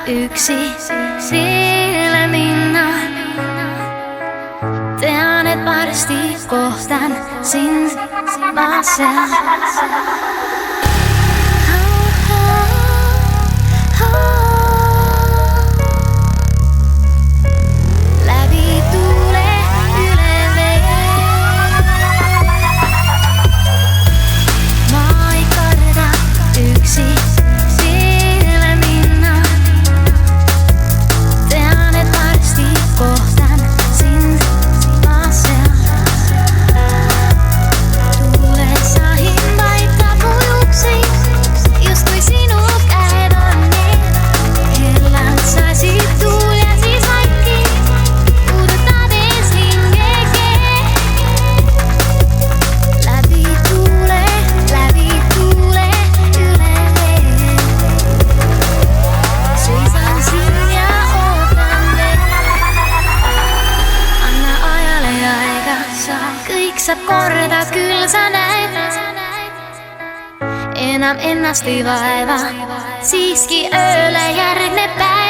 Yksi vielä minna. Tean, et varsti kohtan sind maassa. Läbi tuule yle vee. Mä ei karta yksi vielä minna. Tean, et varsti kohtan sind maassa. Tuulessahin vaihtaa pujuksi, just kui sinu käed on need. Hellan saisit tuuljasi kaikki, puudutades hingege. Läbi tuule yle vee. Seisan siin ja ootan veel. Anna ajalle aikansa, kõik saab korda, küll sa näed. Enam ennast ei vaeva, siiski ööle järgneb päev.